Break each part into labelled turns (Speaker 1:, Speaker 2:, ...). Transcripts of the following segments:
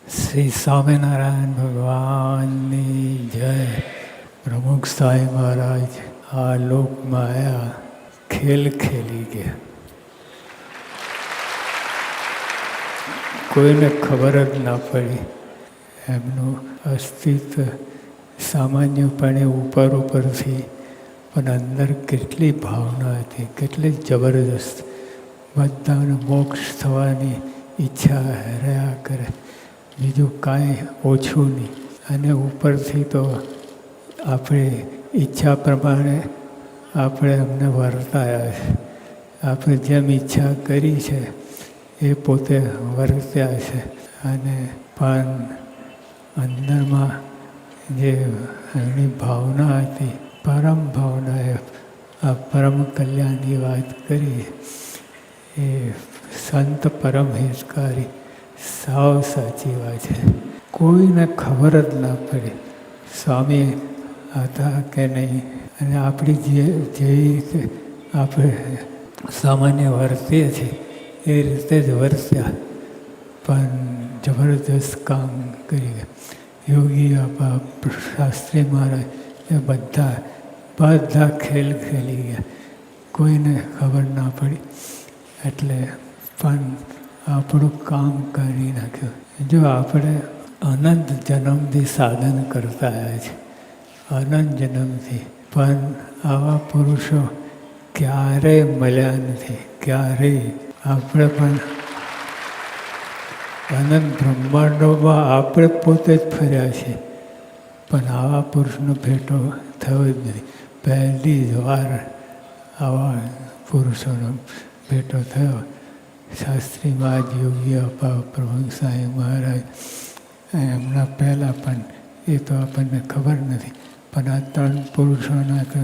Speaker 1: શ્રી સ્વામિનારાયણ ભગવાનની જય. પ્રમુખ સાંઈ મહારાજ આ લોકમાં આવ્યા, ખેલ ખેલી ગયા. કોઈને ખબર જ ના પડી. એમનું અસ્તિત્વ સામાન્યપણે ઉપરથી, પણ અંદર કેટલી ભાવના હતી, કેટલી જબરદસ્ત. બધાને મોક્ષ થવાની ઈચ્છા રહ્યા કરે, બીજું કાંઈ ઓછું નહીં. અને ઉપરથી તો આપણે ઈચ્છા પ્રમાણે આપણે અમને વર્તાયા છે. આપણે જેમ ઈચ્છા કરી છે એ પોતે વર્ત્યા છે. અને પણ અંદરમાં જે એની ભાવના હતી, પરમ ભાવના, એ આ પરમ કલ્યાણની વાત કરી એ સંત પરમ હિતકારી, સાવ સાચી વાત છે. કોઈને ખબર જ ના પડી સ્વામી હતા કે નહીં. અને આપણી જે રીતે આપણે સામાન્ય વર્તીએ છીએ એ રીતે જ વર્ત્યા, પણ જબરદસ્ત કામ કરી. યોગી આપા, શાસ્ત્રી મહારાજ, એ બધા ખેલ ખેલી ગયા, કોઈને ખબર ના પડી. એટલે પણ આપણું કામ કરી નાખ્યું. જો આપણે અનંત જન્મથી સાધન કરતા આવ્યા છીએ, અનંત જન્મથી, પણ આવા પુરુષો ક્યારેય મળ્યા નથી, ક્યારેય. આપણે પણ અનંત બ્રહ્માંડોમાં આપણે પોતે જ ફર્યા છીએ, પણ આવા પુરુષનો ભેટો થયો જ નથી. પહેલી જ વાર આવા પુરુષોનો ભેટો થયો. શાસ્ત્રી મહારાજ, યોગી આપા, પ્રમુખ સાંઈ મહારાજ, એમના પહેલાં પણ એ તો આપણને ખબર નથી. પણ આ ત્રણ પુરુષોના તો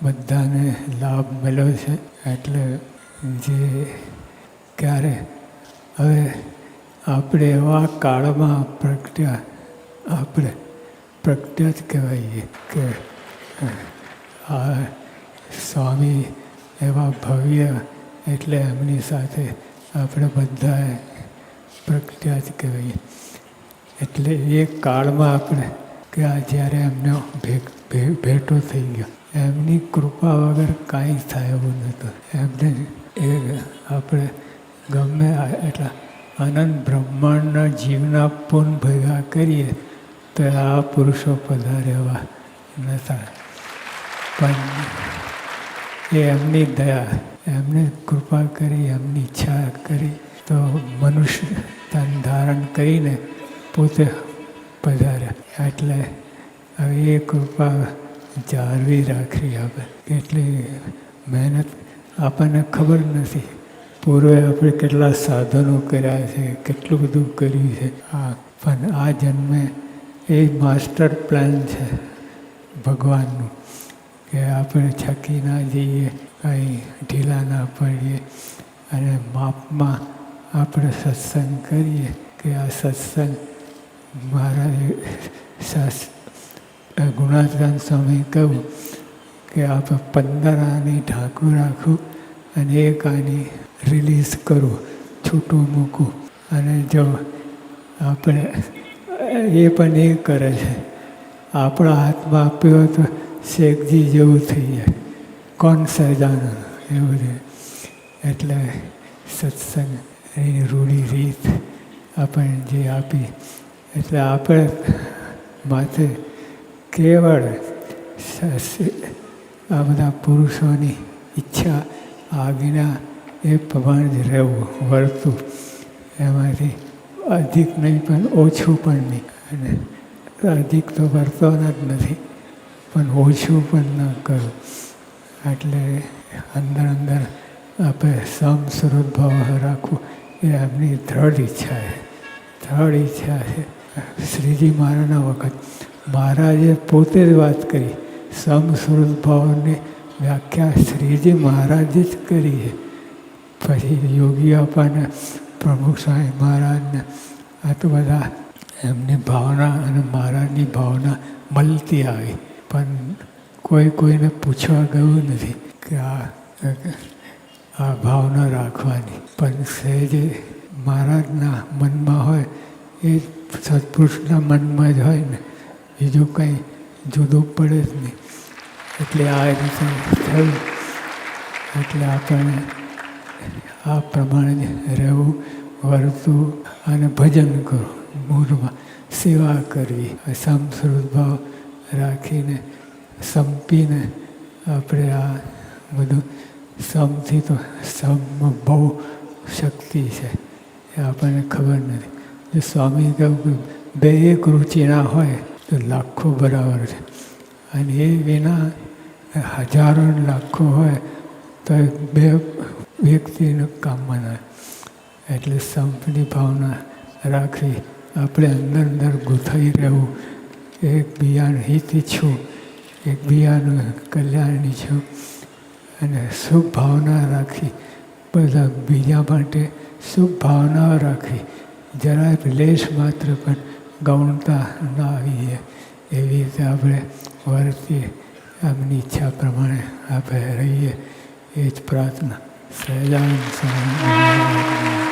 Speaker 1: બધાને લાભ મળ્યો છે. એટલે જે ક્યારે હવે આપણે એવા કાળમાં પ્રગટ્યા, આપણે પ્રગટ્યા જ કહેવાઈએ કે આ સ્વામી એવા ભવ્ય, એટલે એમની સાથે આપણે બધાએ પ્રગટ્યા જ કહેવાય. એટલે એ કાળમાં આપણે કે આ જ્યારે એમનો ભેટો થઈ ગયો, એમની કૃપા વગર કાંઈ થાય એવું નહોતું. એમને એ આપણે ગમે એટલા અનંત બ્રહ્માંડના જીવના પૂન ભેગા કરીએ તો આ પુરુષો પધાર્યા નહોતા. પણ એ એમની દયા, એમને કૃપા કરી, એમની ઈચ્છા કરી તો મનુષ્ય તન ધારણ કરીને પોતે પધાર્યા. એટલે હવે એ કૃપા જાળવી રાખવી. આપણે કેટલી મહેનત આપણને ખબર નથી. પૂર્વે આપણે કેટલા સાધનો કર્યા છે, કેટલું બધું કર્યું છે. પણ આ જન્મે એ માસ્ટર પ્લાન છે ભગવાનનું કે આપણે છકી ના જઈએ, કંઈ ઢીલા ના પડીએ, અને માપમાં આપણે સત્સંગ કરીએ. કે આ સત્સંગ મહારાજે ગુણાત્રાન સ્વામી કહ્યું કે આપણે 15 આની ઢાંકું રાખું અને 1 આની રિલીઝ કરું, છૂટું મૂકું. અને જો આપણે એ પણ એ કરે છે, આપણા હાથમાં આપ્યો તો શેખજી જેવું થઈ જાય, કોણ સહજાનંદ એવું છે. એટલે સત્સંગ એની રૂઢી રીત આપણે જે આપી, એટલે આપણે માથે કેવળ આ બધા પુરુષોની ઈચ્છા, આજ્ઞા એ પ્રમાણે જ રહેવું, વર્તું. એમાંથી અધિક નહીં પણ ઓછું પણ નહીં. અને અધિક તો વર્તવાના જ નથી, પણ ઓછું પણ ન કરું. એટલે અંદર આપણે સમસ્વરૂપ ભાવ રાખવું એ એમની દ્રઢ ઈચ્છા છે, દ્રઢ ઈચ્છા છે. શ્રીજી મહારાજના વખત મહારાજે પોતે જ વાત કરી. સમસ્વરૂપ ભાવની વ્યાખ્યા શ્રીજી મહારાજે જ કરી છે. પછી યોગી અપાને, પ્રમુખ સ્વામી મહારાજને, આ તો બધા એમની ભાવના અને મહારાજની ભાવના મળતી આવી. પણ કોઈને પૂછવા ગયું નથી કે આ ભાવના રાખવાની. પણ સહેજે મહારાજના મનમાં હોય એ સત્પુરુષના મનમાં જ હોય ને, બીજું કંઈ જુદું પડે જ નહીં. એટલે આ રીતે થયું. એટલે આપણને આ પ્રમાણે રહેવું, વર્તવું અને ભજન કરવું, મૂળમાં સેવા કરવી, સમશ્રુત ભાવ રાખીને સંપીને આપણે આ બધું સમથી તો સમમાં બહુ શક્તિ છે એ આપણને ખબર નથી. જો સ્વામી કહ્યું કે બે એક રુચિના હોય તો લાખો બરાબર છે, અને એ વિના હજારો લાખો હોય તો બે વ્યક્તિનું કામમાં ના. એટલે સંપની ભાવના રાખવી, આપણે અંદર અંદર ગૂંથાઈ રહેવું, એકબીજાનું હિત ઈચ્છું, એકબીજાનું કલ્યાણ ઈચ્છું, અને શુભ ભાવના રાખી, બધા બીજા માટે શુભ ભાવના રાખી, જરાય લેશ માત્ર પણ ગૌણતા ના આવીએ એવી રીતે આપણે વર્તીએ, એમની ઈચ્છા પ્રમાણે આપણે રહીએ, એ જ પ્રાર્થના. સહજાનંદ સ્વામી.